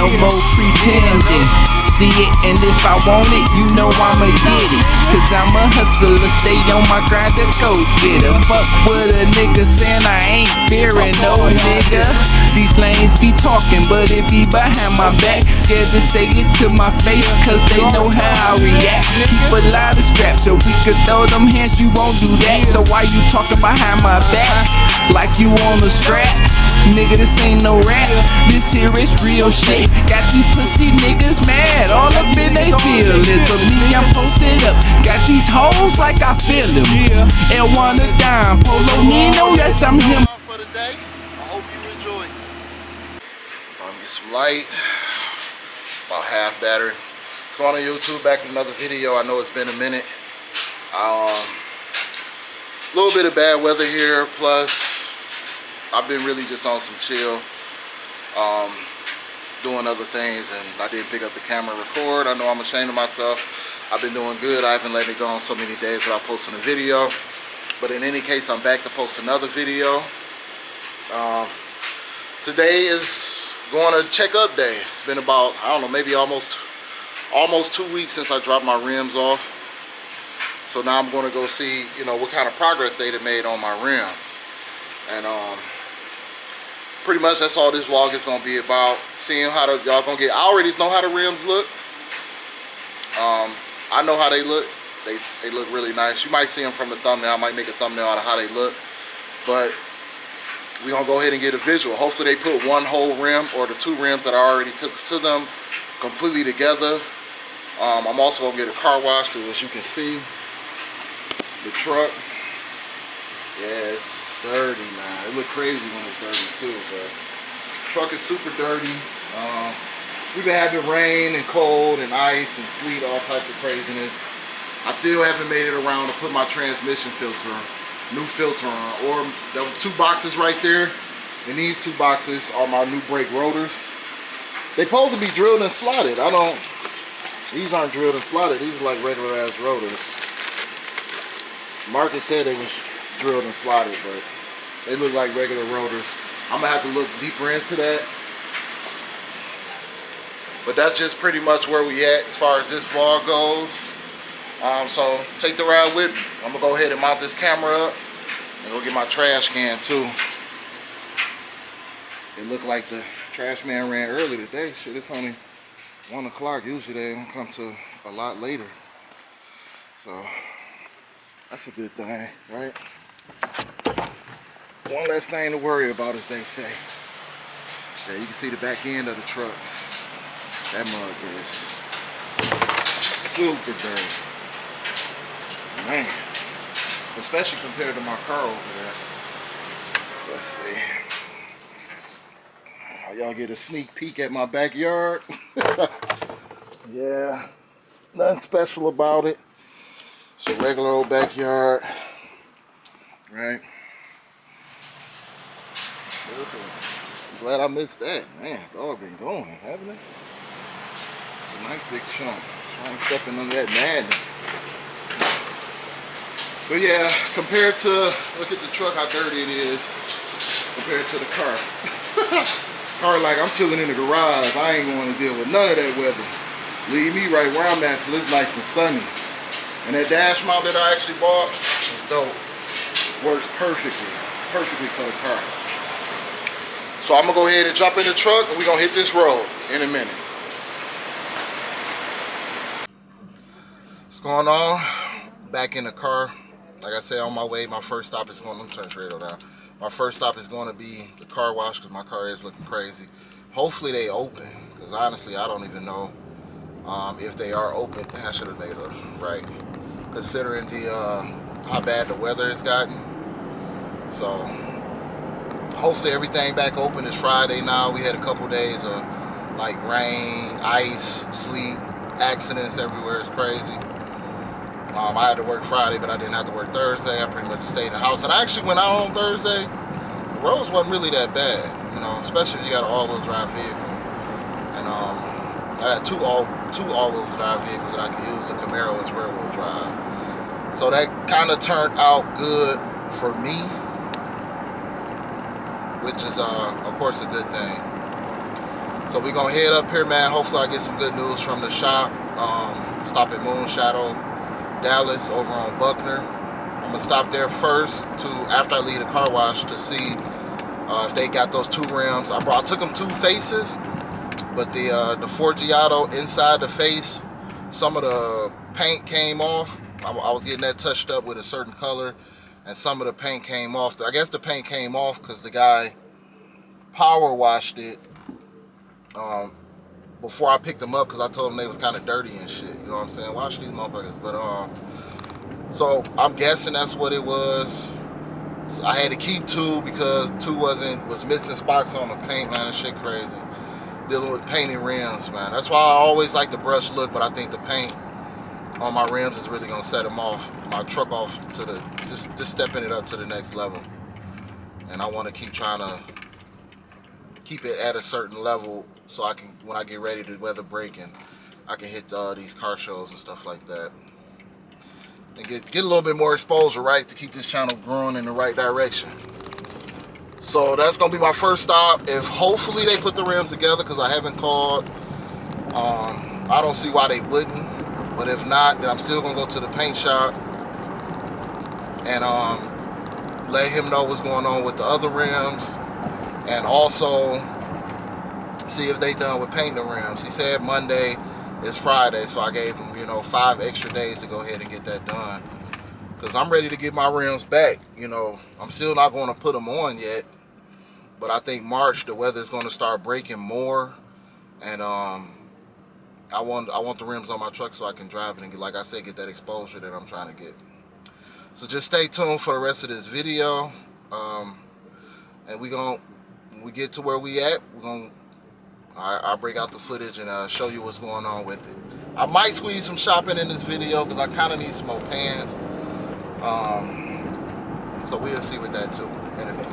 no more pretending. See it, and if I want it, you know I'ma get it. Cause I'm a hustler, stay on my grind to go get it. Fuck with a nigga saying I ain't fearing no nigga. These lanes be talking, but it be behind my back. Scared to say it to my face, cause they know how I react. Keep a lot of straps so we could throw them hands, you won't do that. So why you talking behind my back like you on a strap? Nigga, this ain't no rap, this here is real shit. Got these pussy niggas mad, all up in they feelings. But me, I'm posted up, got these hoes like I feel them. And wanna dime, Polo Nino, yes I'm him. For the day, I hope you enjoy. Get some light, about half battery. Let's go on YouTube, back with another video. I know it's been a minute. A little bit of bad weather here, plus I've been really just on some chill, doing other things, and I didn't pick up the camera and record. I know I'm ashamed of myself. I've been doing good. I haven't let it go on so many days without posting a video. But in any case, I'm back to post another video. Today is going to checkup day. It's been about, I don't know, maybe almost 2 weeks since I dropped my rims off. So now I'm going to go see, you know, what kind of progress they have made on my rims. And pretty much that's all this vlog is going to be about. Seeing how y'all going to get, I already know how the rims look. I know how they look. They look really nice. You might see them from the thumbnail. I might make a thumbnail out of how they look. But we're going to go ahead and get a visual. Hopefully they put one whole rim or the two rims that I already took to them completely together. I'm also going to get a car wash because, as you can see, the truck, yeah, it's dirty, man. It look crazy when it's dirty too, but the truck is super dirty. We've been having rain and cold and ice and sleet, all types of craziness. I still haven't made it around to put my transmission filter, new filter on, or the two boxes right there, and these two boxes are my new brake rotors. They supposed to be drilled and slotted. These aren't drilled and slotted. These are like regular ass rotors. Market said they was drilled and slotted, but they look like regular rotors. I'm gonna have to look deeper into that. But that's just pretty much where we at as far as this vlog goes. So take the ride with me. I'm gonna go ahead and mount this camera up and go get my trash can too. It looked like the trash man ran early today. Shit, it's only 1 o'clock. Usually they don't come to a lot later. So that's a good thing, right? One less thing to worry about, as they say. Yeah, you can see the back end of the truck. That mug is super dirty. Man. Especially compared to my car over there. Let's see. Y'all get a sneak peek at my backyard. Yeah. Nothing special about it. It's a regular old backyard. Right? I'm glad I missed that. Man, dog been going, haven't it? It's a nice big chunk. Trying to step in under that madness. But yeah, compared to, look at the truck, how dirty it is compared to the car. Car like I'm chilling in the garage. I ain't going to deal with none of that weather. Leave me right where I'm at till it's nice and sunny. And that dash mount that I actually bought is dope. Works perfectly for the car. So I'm gonna go ahead and jump in the truck and we're gonna hit this road in a minute. What's going on? Back in the car. Like I said, on my way, my first stop is going, let me turn the radio down. My first stop is going to be the car wash because my car is looking crazy. Hopefully they open, because honestly I don't even know if they are open. I should have made it right, considering how bad the weather has gotten. So hopefully everything back open. It's Friday now. We had a couple days of like rain, ice, sleet, accidents everywhere. It's crazy. I had to work Friday, but I didn't have to work Thursday. I pretty much just stayed in the house. And I actually went out on Thursday. The roads wasn't really that bad, you know, especially if you got an all-wheel drive vehicle. And I had two all-wheel drive vehicles that I could use. The Camaro is rear-wheel drive. So that kind of turned out good for me, which is, of course, a good thing. So we gonna head up here, man. Hopefully I get some good news from the shop. Stop at Moonshadow Dallas over on Buckner. I'm gonna stop there first after I leave the car wash to see if they got those 2 rims. I took them 2 faces, but the Forgiato inside the face, some of the paint came off. I was getting that touched up with a certain color, and some of the paint came off. I guess the paint came off because the guy power washed it before I picked them up, because I told them they was kind of dirty and shit. You know what I'm saying? Wash these motherfuckers. But so I'm guessing that's what it was. So I had to keep 2 because 2 was missing spots on the paint, man. That shit crazy. Dealing with painted rims, man. That's why I always like the brush look, but I think the paint on my rims is really gonna set them off, my truck off to the just stepping it up to the next level. And I want to keep trying to keep it at a certain level so I can, when I get ready to weather break, and I can hit these car shows and stuff like that, and get a little bit more exposure, right, to keep this channel growing in the right direction. So that's gonna be my first stop. If hopefully they put the rims together, because I haven't called. I don't see why they wouldn't, but if not, then I'm still gonna go to the paint shop and let him know what's going on with the other rims, and also see if they done with painting the rims. He said Monday is Friday, so I gave him, 5 extra days to go ahead and get that done, because I'm ready to get my rims back. I'm still not going to put them on yet, but I think March the weather is going to start breaking more, and I want the rims on my truck so I can drive it and get, like I said, get that exposure that I'm trying to get. So just stay tuned for the rest of this video, and when we get to where we at, I'll break out the footage and show you what's going on with it. I might squeeze some shopping in this video because I kind of need some more pants. So we'll see with that too in a minute.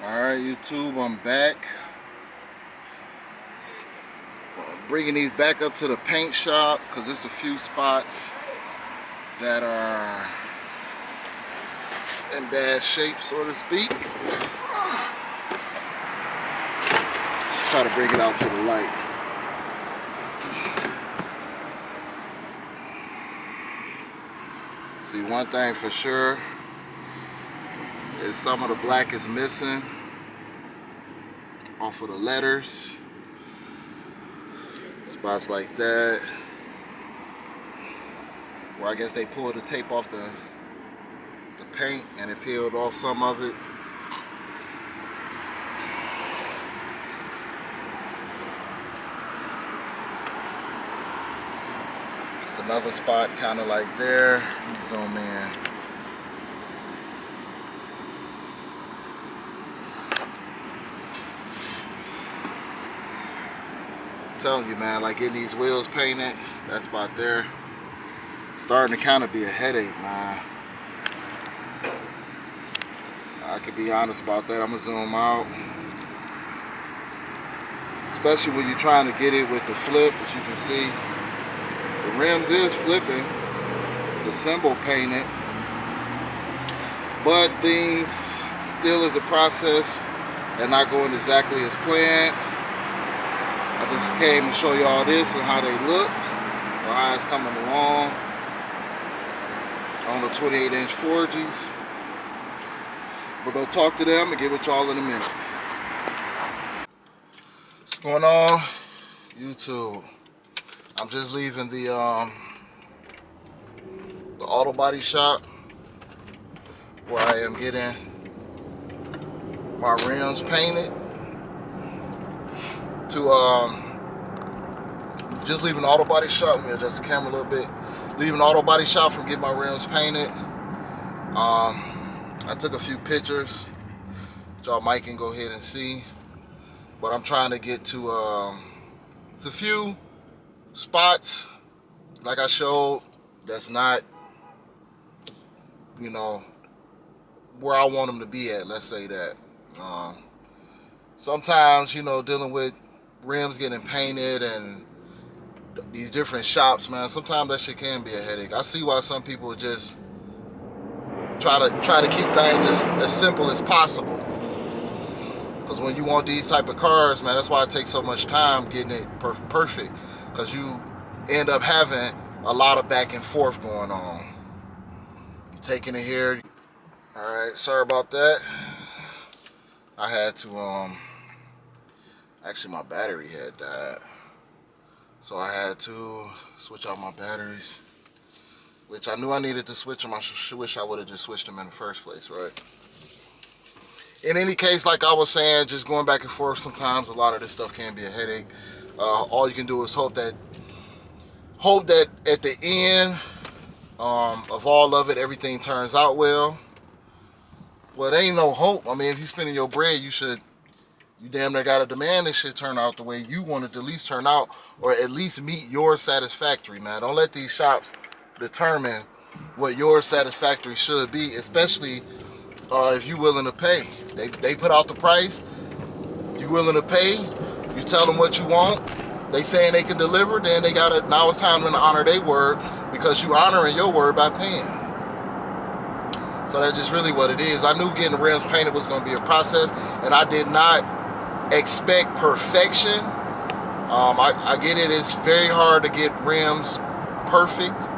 Alright, YouTube, I'm back. Bringing these back up to the paint shop because there's a few spots that are in bad shape, so to speak. Just try to bring it out to the light. See, one thing for sure is some of the black is missing off of the letters. Spots like that, where I guess they pulled the tape off the paint and it peeled off some of it. It's another spot kind of like there. Let me zoom in. Telling you, man, like getting these wheels painted, that spot there, starting to kind of be a headache, man. I could be honest about that. I'm gonna zoom out, especially when you're trying to get it with the flip. As you can see, the rims is flipping, the symbol painted, but things still is a process and not going exactly as planned. I just came to show y'all this and how they look, or how it's coming along on the 28-inch Forgies. We're gonna talk to them and get with y'all in a minute. What's going on, YouTube? I'm just leaving the auto body shop where I am getting my rims painted. Just leaving the auto body shop. Let me adjust the camera a little bit. Leaving the auto body shop from getting my rims painted. I took a few pictures that y'all might can go ahead and see, but I'm trying to get to a few spots like I showed that's not, where I want them to be at, let's say that. Sometimes, dealing with rims getting painted and these different shops, man, sometimes that shit can be a headache. I see why some people just try to keep things as simple as possible. Because when you want these type of cars, man, that's why it takes so much time getting it perfect. Because you end up having a lot of back and forth going on. You're taking it here. All right, sorry about that. I had to, actually my battery had died. So I had to switch out my batteries, which I knew I needed to switch them. I wish I would have just switched them in the first place, right? In any case, like I was saying, just going back and forth sometimes, a lot of this stuff can be a headache. All you can do is hope that at the end of all of it, everything turns out well. Well, there ain't no hope. I mean, if you're spending your bread, you damn near gotta demand this shit turn out the way you want it to at least turn out, or at least meet your satisfactory, man. Don't let these shops determine what your satisfactory should be, especially if you willing to pay. They put out the price, you willing to pay, you tell them what you want, they saying they can deliver, then now it's time to honor their word, because you honoring your word by paying. So that's just really what it is. I knew getting the rims painted was gonna be a process, and I did not expect perfection. I get it, it's very hard to get rims perfect,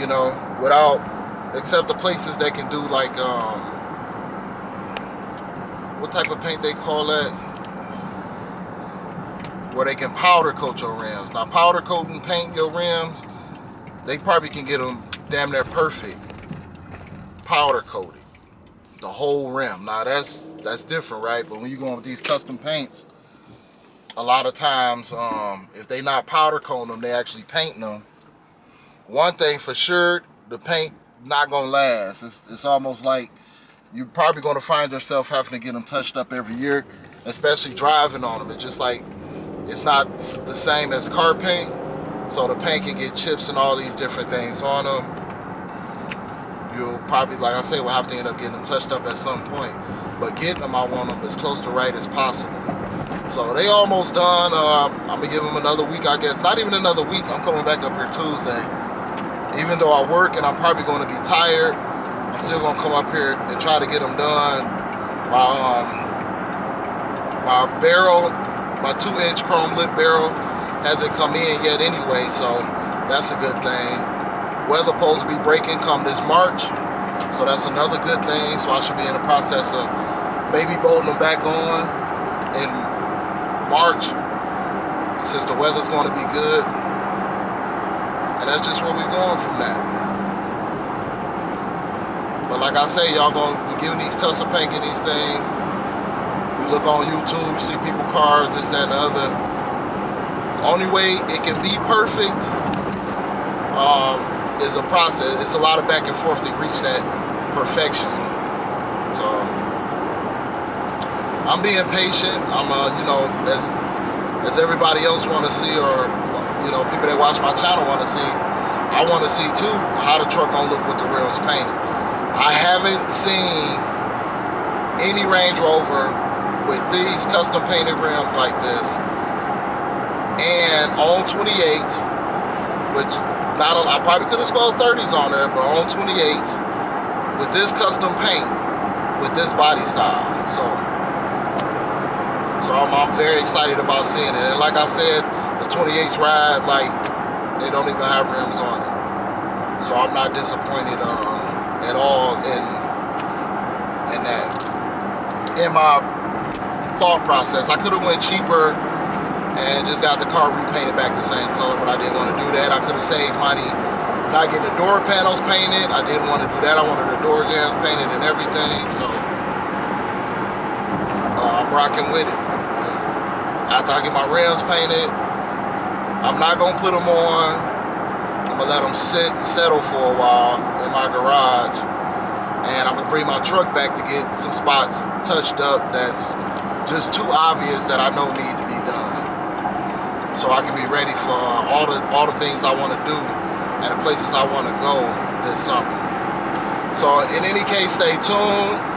you know, except the places that can do like, what type of paint they call that? Where they can powder coat your rims. Now, powder coat and paint your rims, they probably can get them damn near perfect, powder coated, the whole rim. Now, that's different, right? But when you go with these custom paints, a lot of times, if they not powder coating them, they actually painting them. One thing for sure, the paint not gonna last. It's almost like you're probably gonna find yourself having to get them touched up every year, especially driving on them. It's just like, it's not the same as car paint, so the paint can get chips and all these different things on them. You'll probably, like I say, will have to end up getting them touched up at some point. But getting them, I want them as close to right as possible. So they almost done. I'm gonna give them another week, I guess. Not even another week. I'm coming back up here Tuesday. Even though I work and I'm probably going to be tired, I'm still gonna come up here and try to get them done. My barrel, my 2-inch chrome lip barrel hasn't come in yet anyway, so that's a good thing. Weather supposed to be breaking come this March, so that's another good thing. So I should be in the process of maybe bolting them back on in March, since the weather's going to be good. And that's just where we're going from that. But like I say, y'all we're giving these custom painting these things. You look on YouTube, you see people cars, this, that, and the other. Only way it can be perfect is a process. It's a lot of back and forth to reach that perfection. So I'm being patient. I'm you know, as everybody else want to see, or you know, people that watch my channel want to see, I want to see too how the truck gonna look with the rims painted. I haven't seen any Range Rover with these custom painted rims like this, and on 28s, which I probably could have spelled 30s on there, but on 28s with this custom paint, with this body style. So I'm very excited about seeing it. And like I said, the 28s ride like they don't even have rims on it. So I'm not disappointed at all in that. In my thought process, I could have went cheaper and just got the car repainted back the same color, but I didn't want to do that. I could have saved money not getting the door panels painted. I didn't want to do that. I wanted the door jambs painted and everything. So I'm rocking with it. After I get my rims painted, I'm not gonna put them on. I'm gonna let them sit and settle for a while in my garage, and I'm gonna bring my truck back to get some spots touched up that's just too obvious that I know need to be done, so I can be ready for all the things I want to do and the places I want to go this summer. So in any case, stay tuned.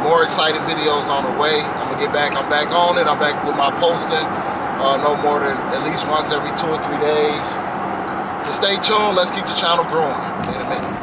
More exciting videos on the way. I'm gonna get back. I'm back on it. I'm back with my posting. No more than at least once every 2 or 3 days. So stay tuned. Let's keep the channel growing in a minute.